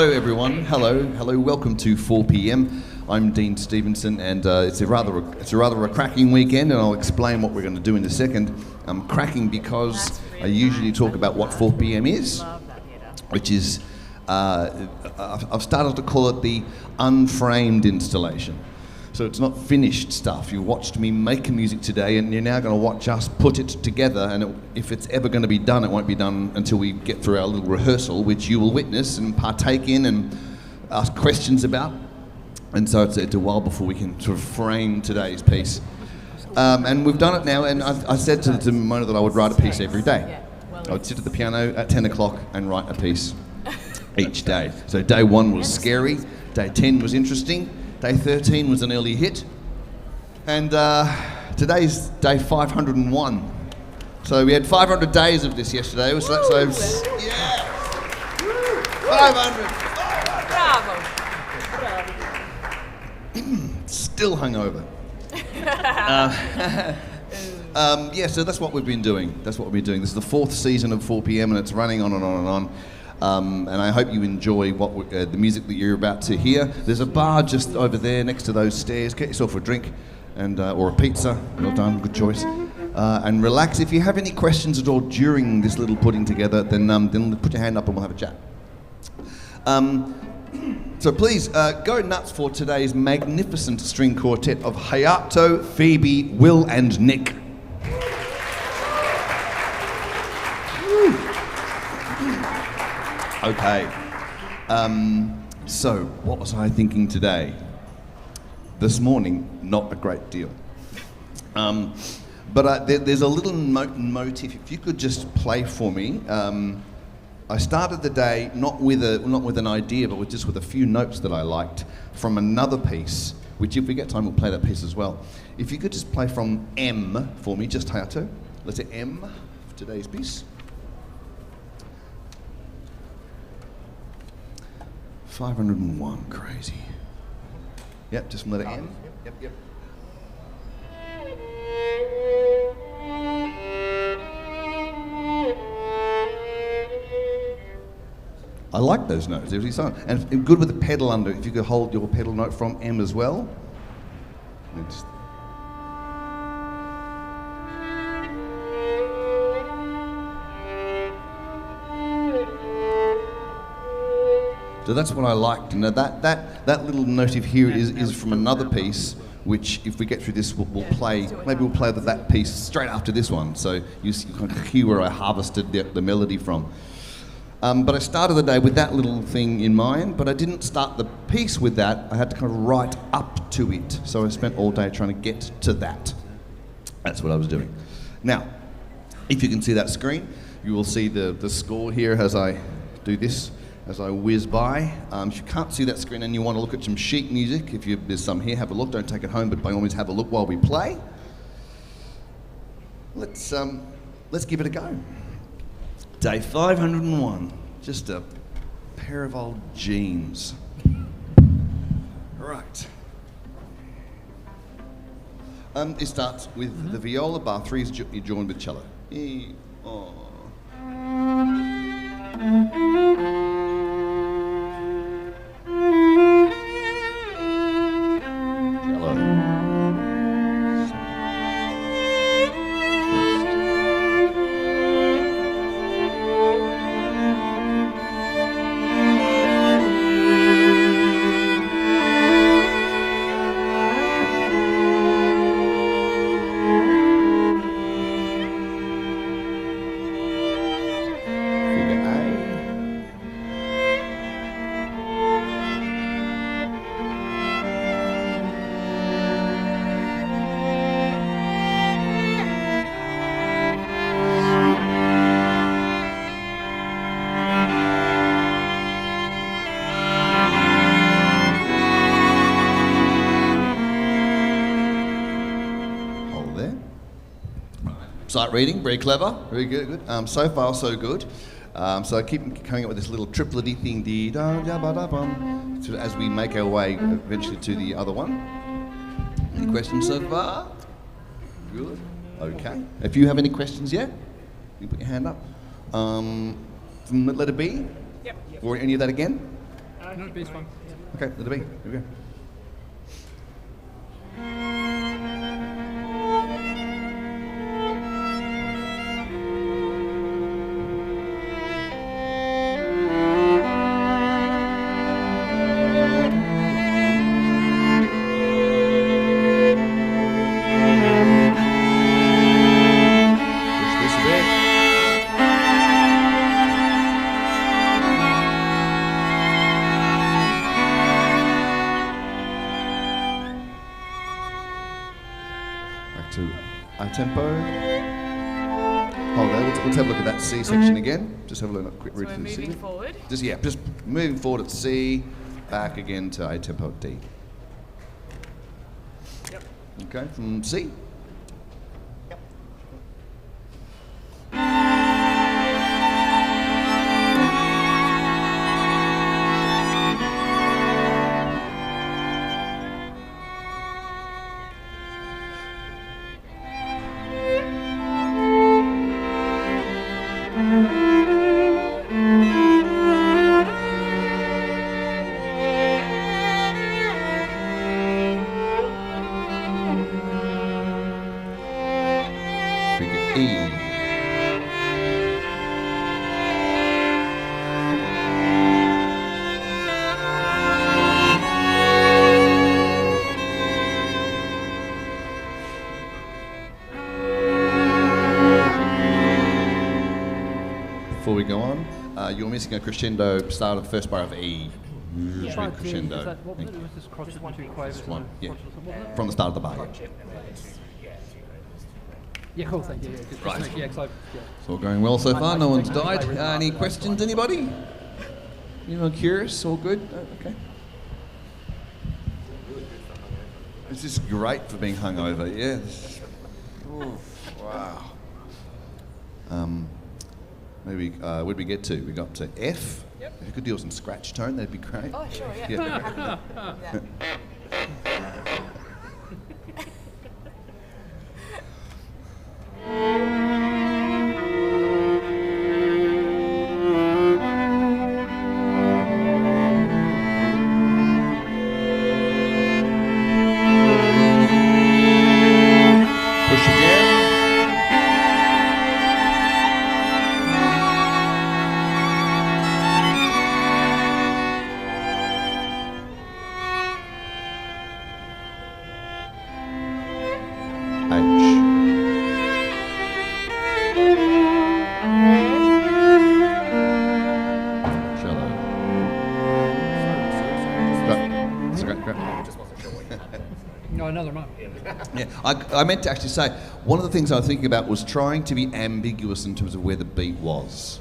Hello everyone, hello, welcome to 4 p.m. I'm Dean Stevenson, and it's a rather a cracking weekend, and I'll explain what we're going to do in a second. I'm cracking because I usually talk about what 4 p.m. is, which is, I've started to call it the unframed installation. So it's not finished stuff. You watched me make music today, and you're now going to watch us put it together, and if it's ever going to be done, it won't be done until we get through our little rehearsal, which you will witness and partake in and ask questions about. And so it's a while before we can sort of frame today's piece. And we've done it now, and I said to Mona that I would write a piece every day. I would sit at the piano at 10 o'clock and write a piece each day. So day 1 was scary, day 10 was interesting, day 13 was an early hit, and today's day 501. So we had 500 days of this yesterday. So yeah, 500. Bravo. Still hungover. Yeah, so that's what we've been doing. This is the 4th season of 4 p.m. and it's running on and on and on. And I hope you enjoy the music that you're about to hear. There's a bar just over there next to those stairs. Get yourself a drink and or a pizza. Well done, good choice. And relax. If you have any questions at all during this little putting together, then put your hand up and we'll have a chat. So please go nuts for today's magnificent string quartet of Hayato, Phoebe, Will, and Nick. Okay, so what was I thinking today? This morning, not a great deal. But there's a little motif. If you could just play for me. I started the day not with an idea, but just with a few notes that I liked from another piece, which if we get time, we'll play that piece as well. If you could just play from M for me, just Hayato, letter M for today's piece. 501, crazy. Yep, just from letter M. Yep. I like those notes, they're really silent. And good with the pedal under, if you could hold your pedal note from M as well. So that's what I liked. And that little motif here is from another piece, which if we get through this, we'll play. Maybe we'll play that piece straight after this one. So you can hear where I harvested the melody from. But I started the day with that little thing in mind, but I didn't start the piece with that. I had to kind of write up to it. So I spent all day trying to get to that. That's what I was doing. Now, if you can see that screen, you will see the score here as I do this. As I whiz by. If you can't see that screen and you want to look at some sheet music, there's some here, have a look. Don't take it home, but by all means have a look while we play. Let's give it a go. Day 501, just a pair of old jeans. Right. It starts with the viola, bar 3 is joined with cello. Cello. Sight reading, very clever, very good. So far, so good. So I keep coming up with this little triplet-y thing, as we make our way eventually to the other one. Any questions so far? Good. Okay. If you have any questions yet, you put your hand up. From letter B? Yep. Or any of that again? No, B's fine. Okay, let it be. Here we go. Push this a bit. Back to a tempo. Hold there. Let's have a look at that C section again. Just have a look, quick read So we're through the C. moving forward. Just moving forward at C, back again to A tempo at D. Yep. Okay, from C. Yep. We get E. Before we go on, you're missing a crescendo start of the first bar of E. Usually crescendo. Is that, what was this crotchet and two quavers? This one, yeah. Yeah. From the start of the bar. Yeah, cool, thank you. Yeah, just Right. yeah, 'cause It's all going well so far. No one's died. Any questions, anybody? Anyone curious? All good? Okay. This is great for being hungover. Yeah. Ooh, wow. Maybe where did we get to? We got to F. Yep. If you could do some scratch tone, that'd be great. Oh, sure, yeah. Yeah. Happy to do that. Push again. Shallow. It's okay, great. no, another month. Yeah, I meant to actually say, one of the things I was thinking about was trying to be ambiguous in terms of where the beat was.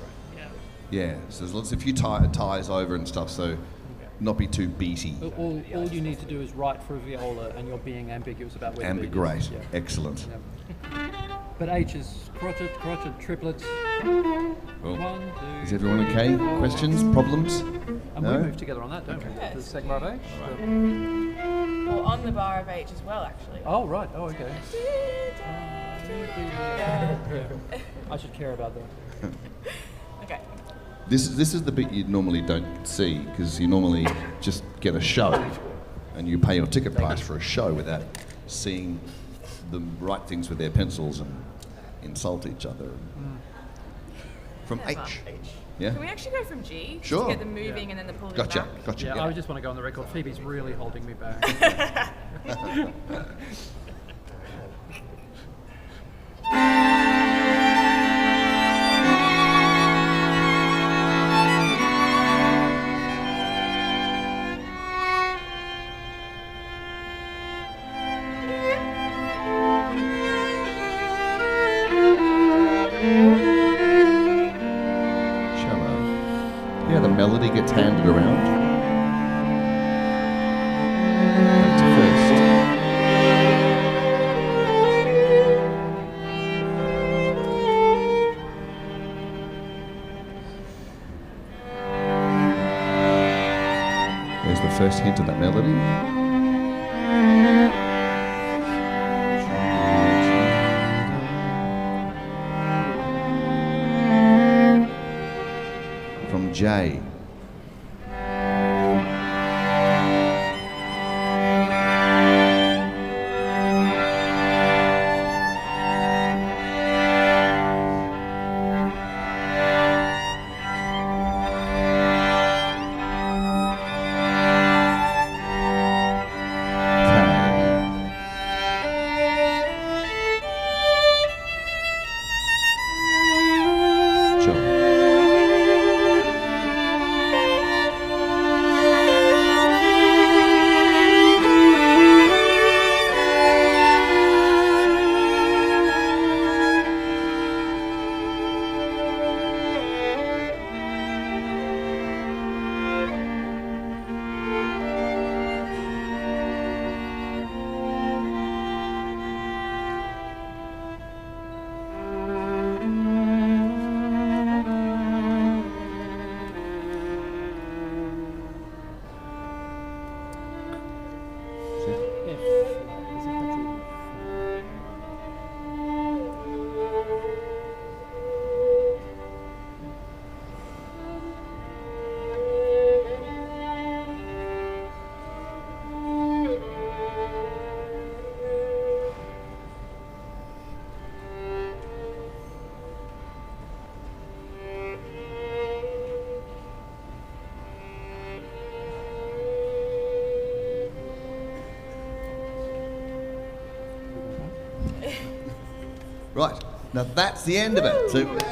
Yeah, so there's a few ties over and stuff, so not be too beaty. All you need to do is write for a viola, and you're being ambiguous about where the beat Great, is. Yeah. excellent. Yeah. But H is crotchet, triplets. Well, 1, 2. is everyone okay? Questions? Problems? And No? we move together on that, don't we? Yes. The second bar of H. Or on the bar of H as well, actually. Oh right. Oh okay. Yeah. I should care about that. Okay. This is the bit you normally don't see, because you normally just get a show and you pay your ticket price for a show without seeing them write things with their pencils and insult each other. From Yeah, H. H. Yeah? Can we actually go from G? Just Sure. to get them moving and then the pulling Gotcha, back? gotcha. Yeah, yeah. I just want to go on the record. Phoebe's really holding me back. Shallow. Yeah, the melody gets handed around. Back to first. There's the first hint of that melody. From J. Right. Now that's the end of it. So, thank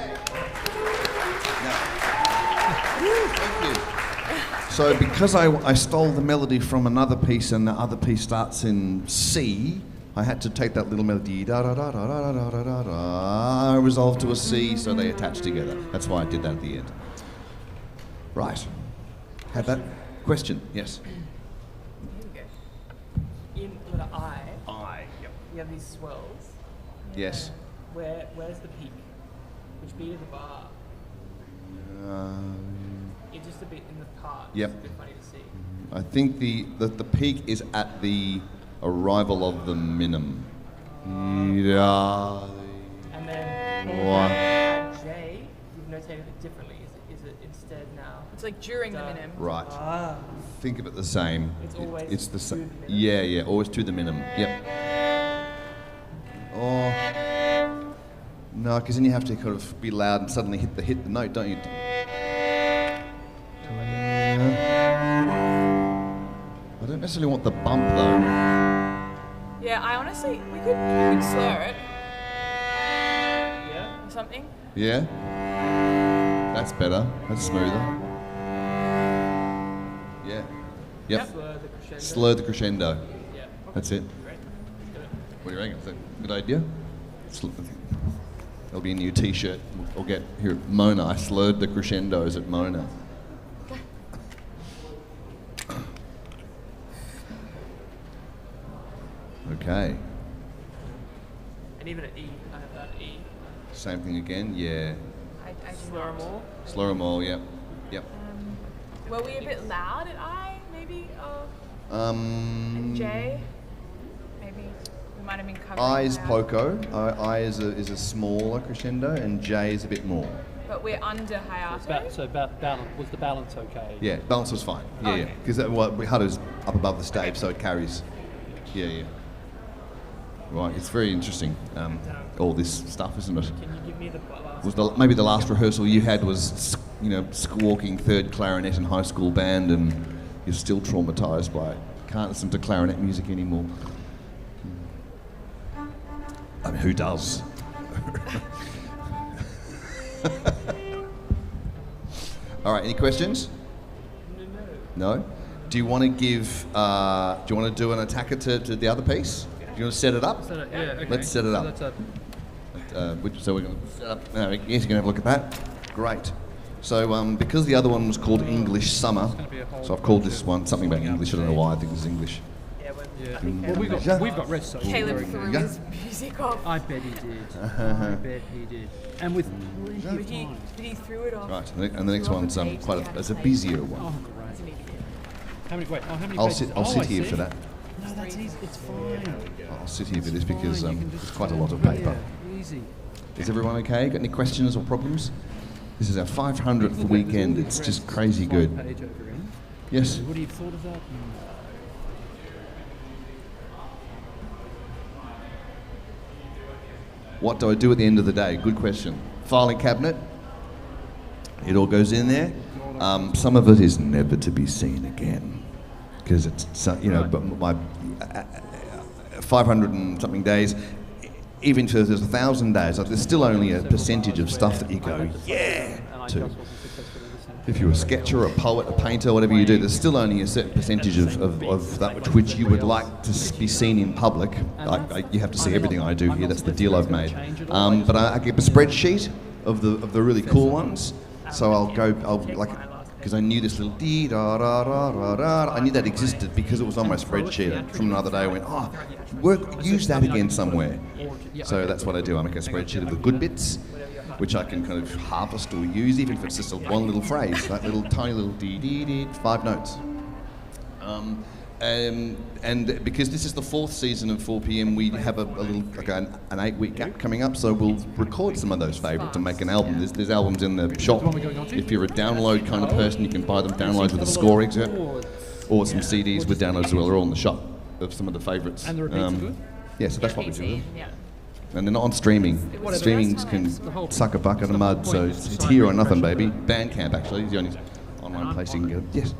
you. So because I stole the melody from another piece and the other piece starts in C, I had to take that little melody, da da da da da da da da da, resolved to a C, so they attach together. That's why I did that at the end. Right. Had that question? Yes. Here we go. In letter I, Yep. you have these swells. Yes. Where's the peak? Which beat of the bar? It's just a bit in the part. Yep. It's a bit funny to see. I think the peak is at the arrival of the minim. Yeah. And then What? at J, you've notated it differently. Is it instead now? It's like during the minim. Right. Ah. Think of it the same. It's always it's the to same. the minim? Yeah, always to the minim. Yep. Oh. No, because then you have to kind of be loud and suddenly hit the note, don't you? I don't necessarily want the bump though. Yeah, I honestly, we could slur it Yeah. or something. Yeah? That's better. That's smoother. Yeah. Yep. Slur the crescendo. Slur the crescendo. Yeah. That's it. Great. What do you reckon? Is that a good idea? There'll be a new T-shirt. We'll get here at Mona. I slurred the crescendos at Mona. Okay. And even at E, I have that E. Same thing again. Yeah. I do Slur not. them all. Slur them all. Yep. Yep. Were we a bit loud at I, maybe? Um. J? Maybe. We might have been covering I is loud. poco. I is a smaller crescendo, and J is a bit more. But we're under hiato. So balance, was the balance okay? Yeah, balance was fine. Yeah, Okay. Because Hutto's up above the stage, so it carries. Yeah. Right, it's very interesting. All this stuff, isn't it? Can you give me the last? Maybe the last rehearsal you had was, squawking third clarinet in high school band, and you're still traumatised by it. Can't listen to clarinet music anymore. I mean, who does? All right, any questions? No? Do you want to give, do you want to do an attacker to the other piece? Do you want to set it up? Yeah, okay. Let's set it up. So that's So we're going to set up, yes, you can have a look at that. Great. So because the other one was called English Summer, gonna be a whole so I've called bunch this of one something about sorting out English. I don't know why I think this is English. Yeah, when yeah. I think Well, we've got rest. So Caleb very threw good. his music off. I bet he did. I bet he did. And with plenty But of he, time. but he threw it off. Right, and the next Threw off one's the page quite he had it's to a take. busier one. Oh, Doesn't great. need to be. How many I'll pages? sit. I'll Oh, sit I here see. for that. No, that's easy. It's fine. I'll sit here for this It's because fine, you can it's just quite a lot of yeah, paper. Easy. Is everyone okay? Got any questions or problems? This is our 500th weekend. It's just crazy good. Page over in. Yes. What do you thought of that? What do I do at the end of the day? Good question. Filing cabinet. It all goes in there. Some of it is never to be seen again, because it's But my 500 and something days, even if there's 1,000 days, like, there's still only a percentage of stuff that you go, yeah, to. If you're a sketcher, a poet, a painter, whatever you do, there's still only a certain percentage of that which you would like to be seen in public. You have to see everything I do here. That's the deal I've made. But I keep a spreadsheet of the really cool ones. So I'll because I knew this little dee da da da da da. I knew that existed because it was on my spreadsheet. And from another day, I went, use that again somewhere. So that's what I do. I make a spreadsheet of the good bits, which I can kind of harvest or use, even if it's just one little phrase, that little tiny little dee dee dee, 5 notes. And because this is the 4th season of 4PM, we have a little an 8-week gap coming up, so we'll record some of those favourites and make an album. There's albums in the shop. If you're a download kind of person, you can buy them download with a score excerpt, or some CDs with downloads as well. They're all in the shop of some of the favourites. And the repeats are good? Yeah, so that's what we do. Yeah. And they're not on streaming. Streamings can suck a bucket of mud, so it's here or nothing, baby. Bandcamp, actually, is the only online place you can get them. Yes.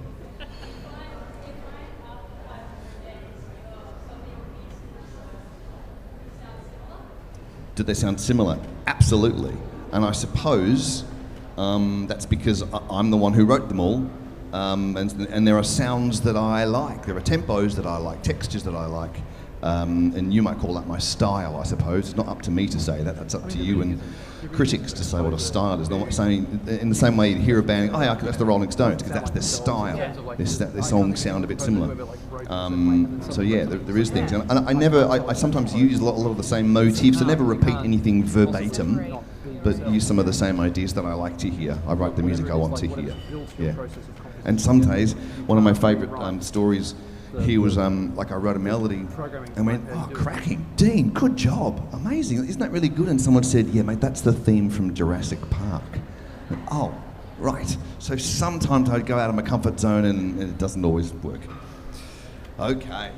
Do they sound similar? Absolutely. And I suppose that's because I'm the one who wrote them all. And there are sounds that I like. There are tempos that I like, textures that I like. And you might call that my style, I suppose. It's not up to me to say that. That's up to you and critics to say what a style is. Not saying in the same way you hear a band, oh yeah, that's the Rolling Stones, because that's their style. Their songs sound a bit similar. So yeah, there is things. And I sometimes use a lot of the same motifs. I never repeat anything verbatim, but use some of the same ideas that I like to hear. I write the music I want to hear. Yeah. And some days, one of my favourite stories here was like I wrote a melody and went, oh, cracking, Dean, good job, amazing, isn't that really good? And someone said, yeah, mate, that's the theme from Jurassic Park. And, oh, right. So sometimes I'd go out of my comfort zone and it doesn't always work. Okay.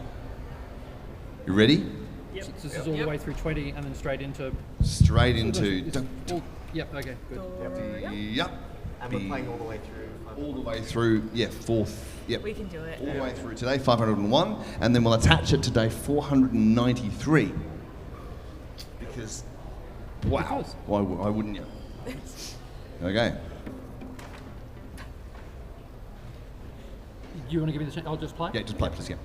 You ready? Yep. So this is all the way through 20 and then straight into... Straight into... Yep, okay, good. Yep. And we're playing all the way through. All the way through, yeah, fourth. Yep. We can do it. All the way through today, 501, and then we'll attach it today, 493. Because, wow, why wouldn't you? Okay. You want to give me the chance? I'll just play? Yeah, just play, please, yeah.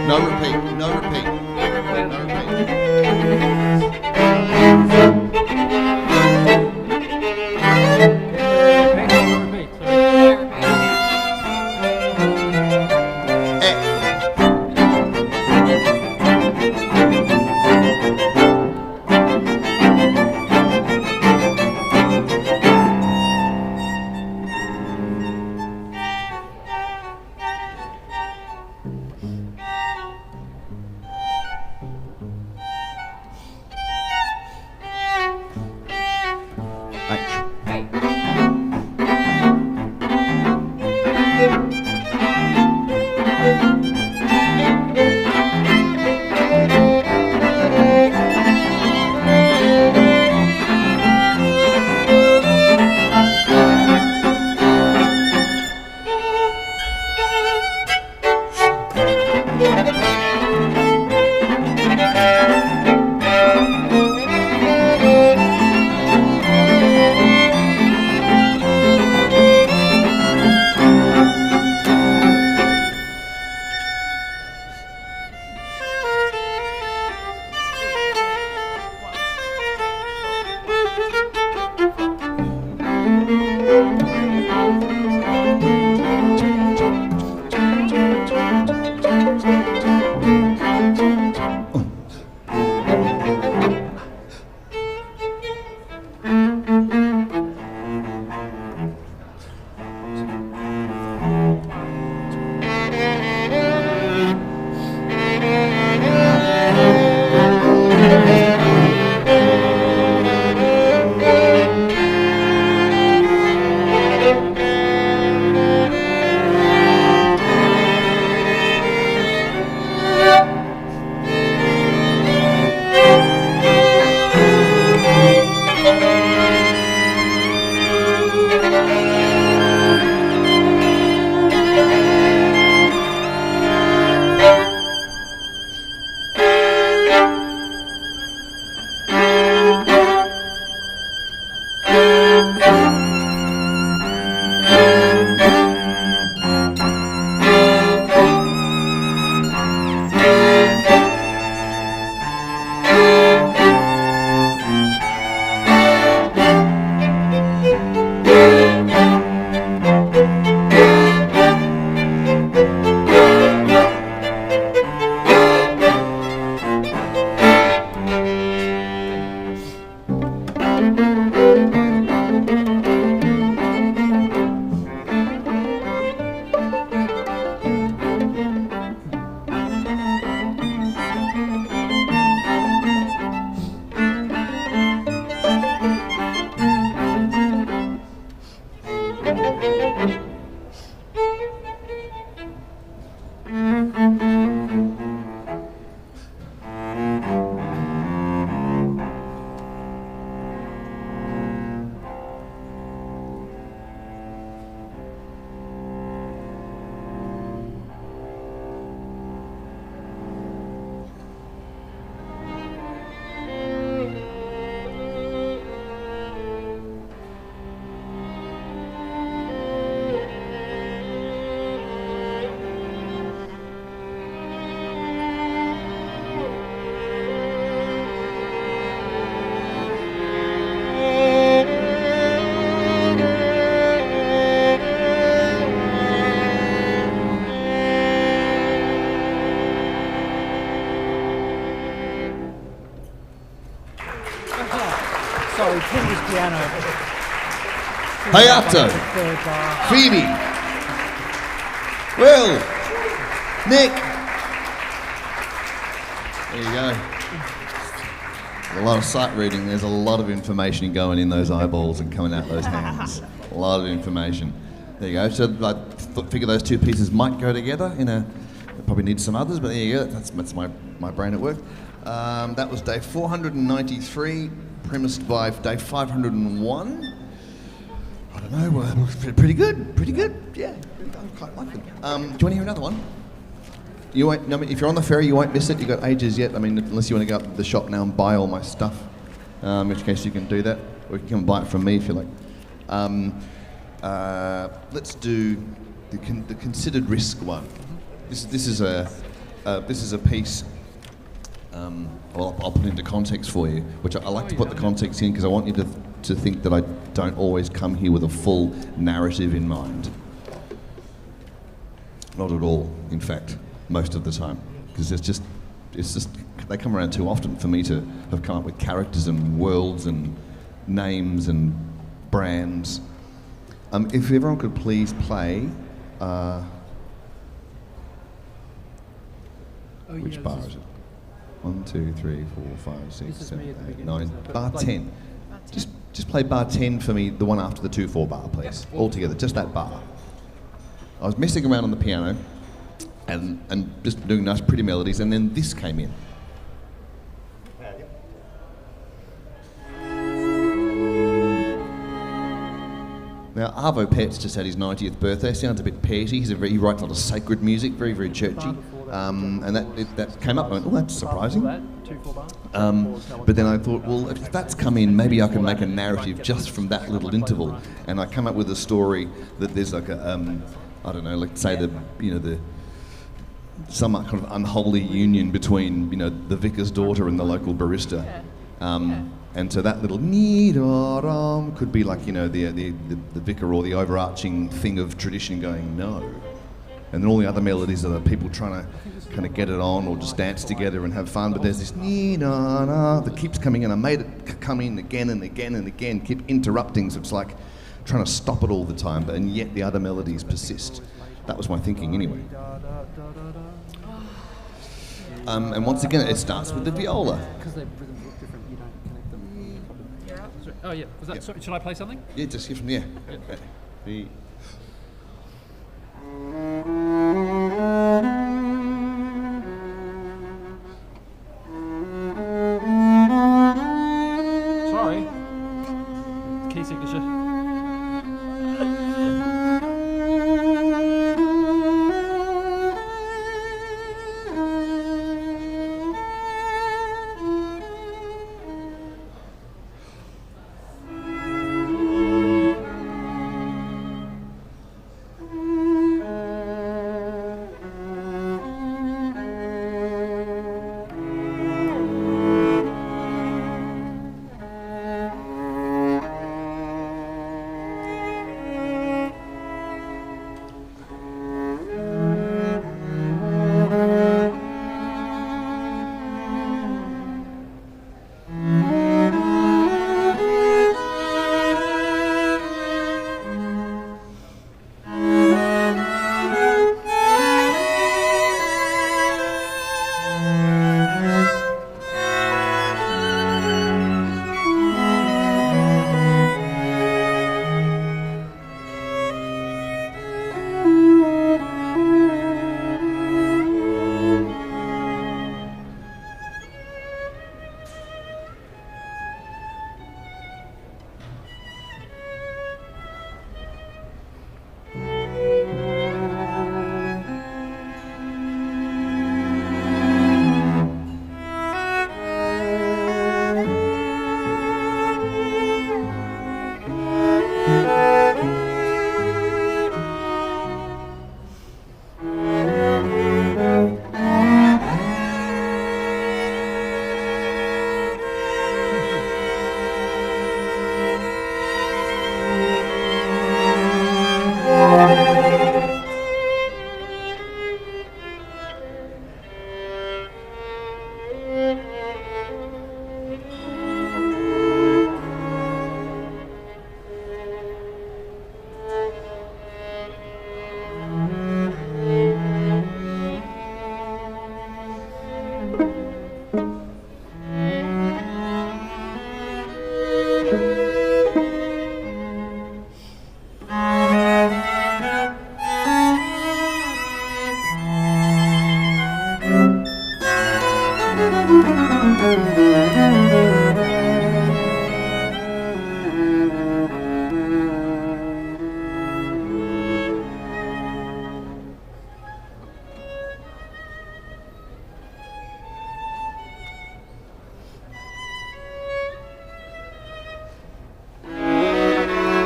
No repeat, no repeat, no repeat. Repeat, sorry. Sorry, Tim's piano. Hayato, Third bar. Phoebe, Will, Nick. There you go. A lot of sight reading. There's a lot of information going in those eyeballs and coming out those hands. A lot of information. There you go. So I figure those two pieces might go together in a. Probably need some others, but there you go. That's my brain at work. That was day 493, premised by day 501. I don't know. Pretty good. Pretty good. Yeah, I quite like them. Do you want to hear another one? You won't. I mean, if you're on the ferry, you won't miss it. You've got ages yet. I mean, unless you want to go up to the shop now and buy all my stuff. in which case you can do that, or you can come and buy it from me if you like. Let's do the considered risk one. This is a piece. Well, I'll put it into context for you, which I like to put the context in because I want you to think that I don't always come here with a full narrative in mind. Not at all, in fact, most of the time, because it's just they come around too often for me to have come up with characters and worlds and names and brands. If everyone could please play. Which bar is it? 1, 2, 3, 4, 5, 6, 7, 8, 9. Bar 10. Just play bar 10 for me, the one after the 2/4 bar, please. All together, just that bar. I was messing around on the piano and just doing nice pretty melodies, and then this came in. Now, Arvo Pett's just had his 90th birthday. Sounds a bit petty. He writes a lot of sacred music, very, very churchy. And that came up. I went, oh, that's surprising. But then I thought, well, if that's come in, maybe I can make a narrative just from that little interval. And I come up with a story that there's like a, I don't know, like say some kind of unholy union between, the vicar's daughter and the local barista. And so that little need-a-ram could be like, the vicar or the overarching thing of tradition going, no. And then all the other melodies are the people trying to kind of get it on or just dance together and have fun. But there's this need-a-na that keeps coming in. I made it come in again and again and again, keep interrupting. So it's like trying to stop it all the time, and yet the other melodies persist. That was my thinking anyway. And once again, it starts with the viola. Because their rhythms look different, you don't connect them. Oh yeah, was that? Sorry, should I play something? Yeah, just here from there. Yeah. Sorry. Key signature.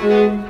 Wait.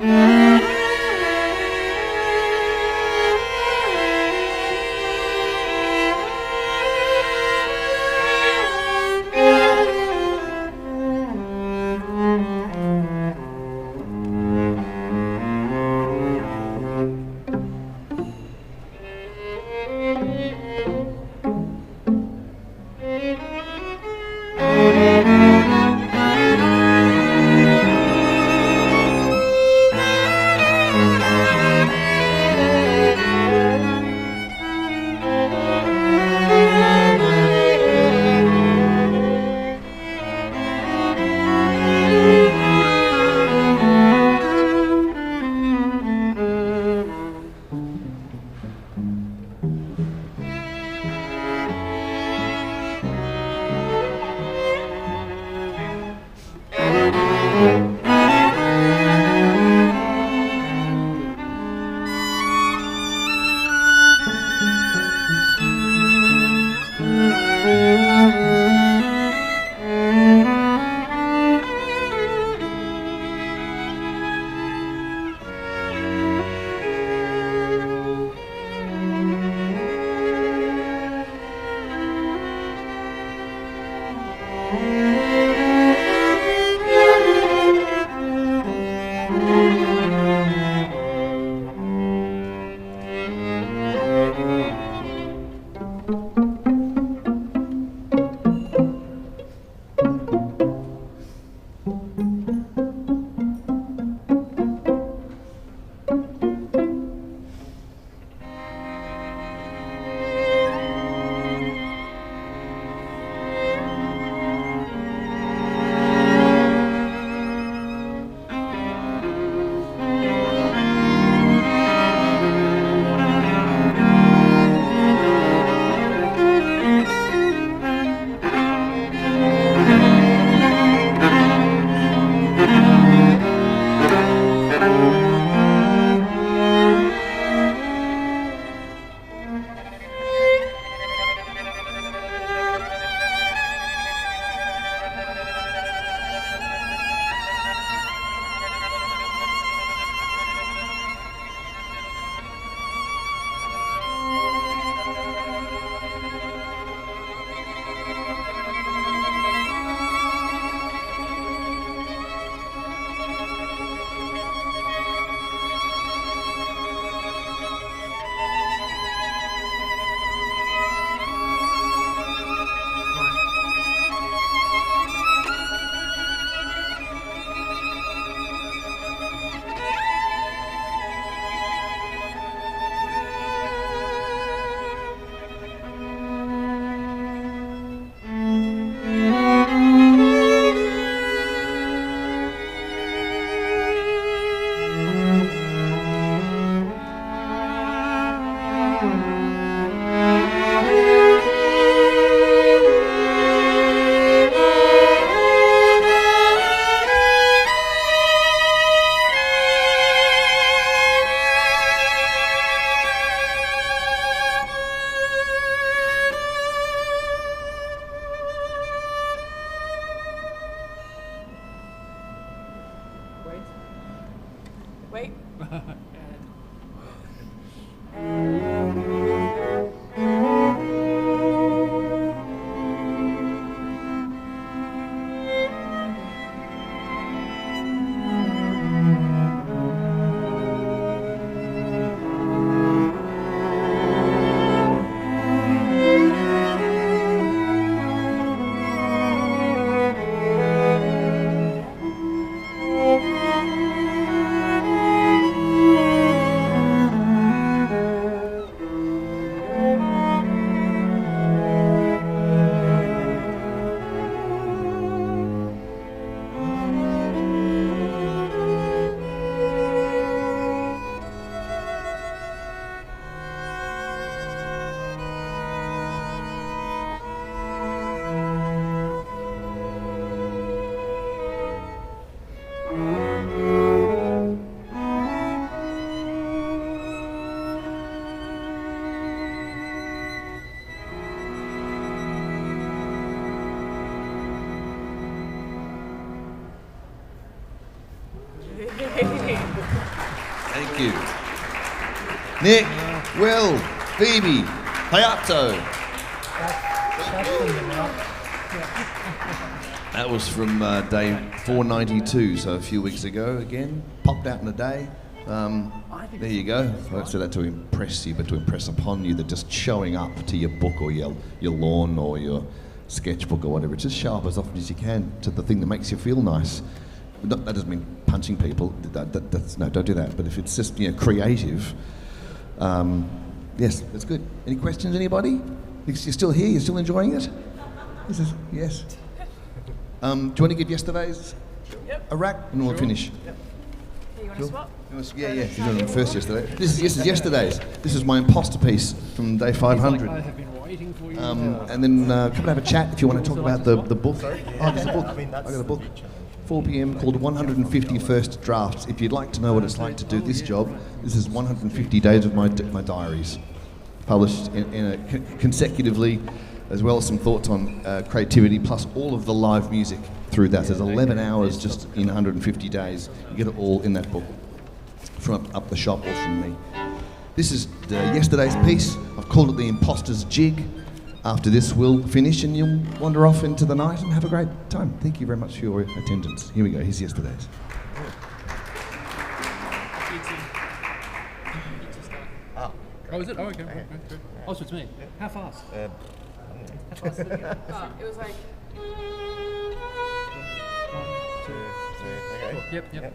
Thank you. Nick, Will, Phoebe, Hayato. That was from day 492, so a few weeks ago again. Popped out in a day. There you go. I don't say that to impress you, but to impress upon you that just showing up to your book or your lawn or your sketchbook or whatever, just show up as often as you can to the thing that makes you feel nice. That doesn't mean punching people. No, don't do that. But if it's just creative, yes, that's good. Any questions, anybody? You're still here? You're still enjoying it? Yes. Do you want to give yesterday's a rack and we'll finish? Hey, you want to swap? Yeah. You're doing it first yesterday. This is yesterday's. This is my imposter piece from day 500. I have been waiting for you. And then come and have a chat if you want to talk about the book. Oh, there's a book. I got a book. 4 p.m. called 150 First Drafts. If you'd like to know what it's like to do this job, this is 150 days of my diaries, published consecutively, as well as some thoughts on creativity, plus all of the live music through that. There's 11 hours just in 150 days. You get it all in that book, from up the shop or from me. This is yesterday's piece. I've called it The Imposter's Jig. After this, we'll finish and you'll wander off into the night and have a great time. Thank you very much for your attendance. Here we go. Here's yesterday's. Oh, is it? Oh, okay. Oh, so it's me. How fast? It was like. 1, 2, 3. Yep.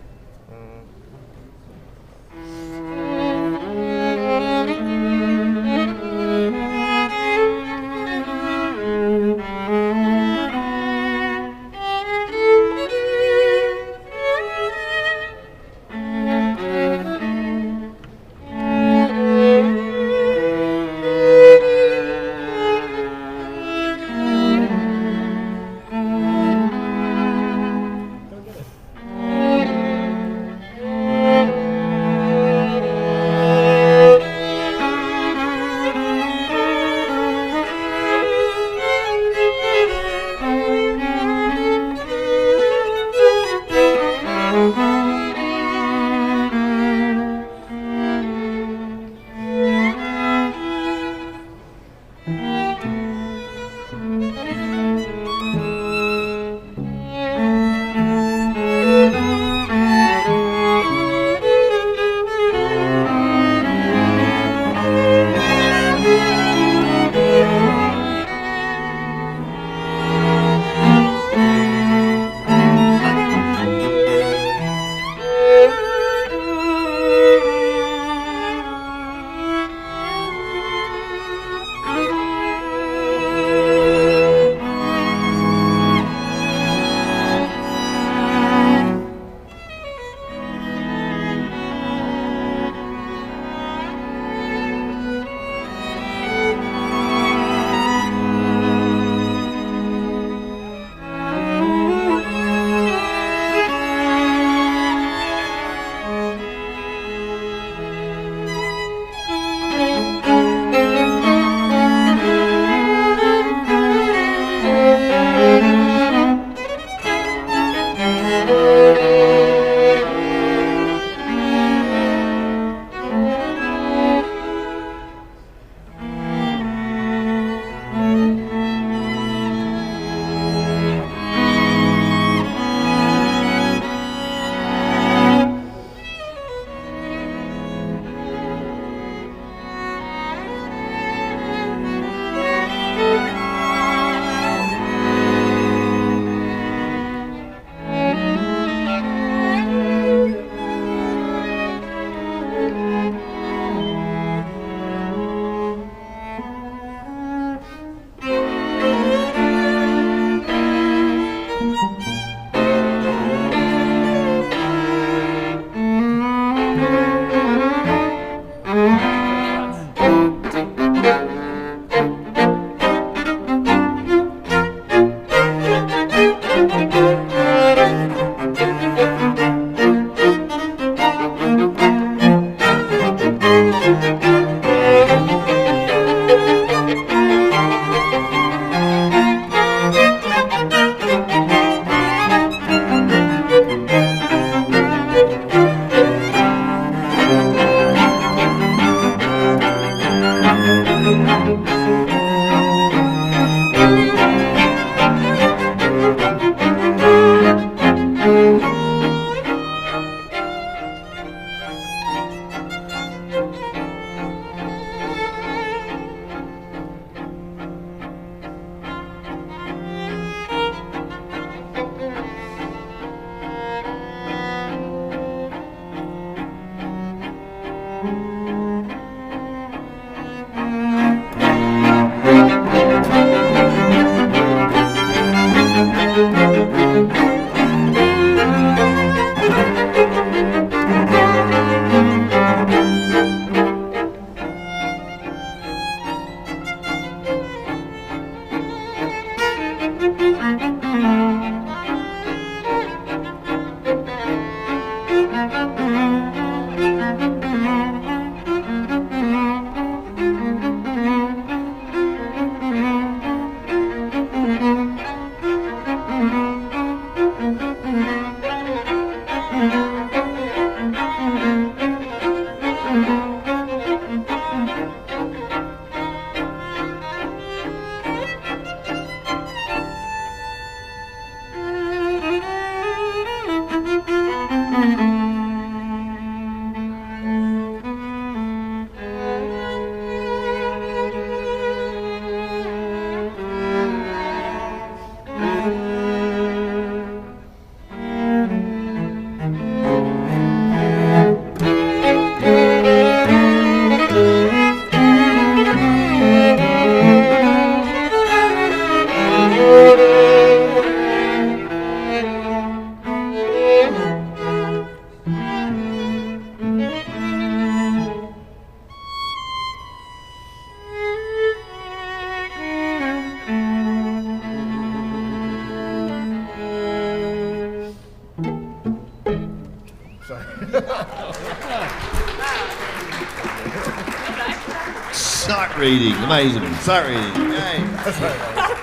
Sight reading, amazing. Sight reading. Yay.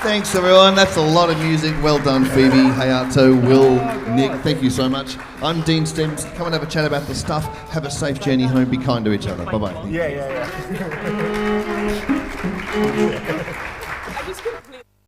Thanks everyone, that's a lot of music. Well done Phoebe, Hayato, Will, Nick, thank you so much. I'm Dean Stevenson. Come and have a chat about the stuff. Have a safe journey home, be kind to each other. Bye-bye. Yeah.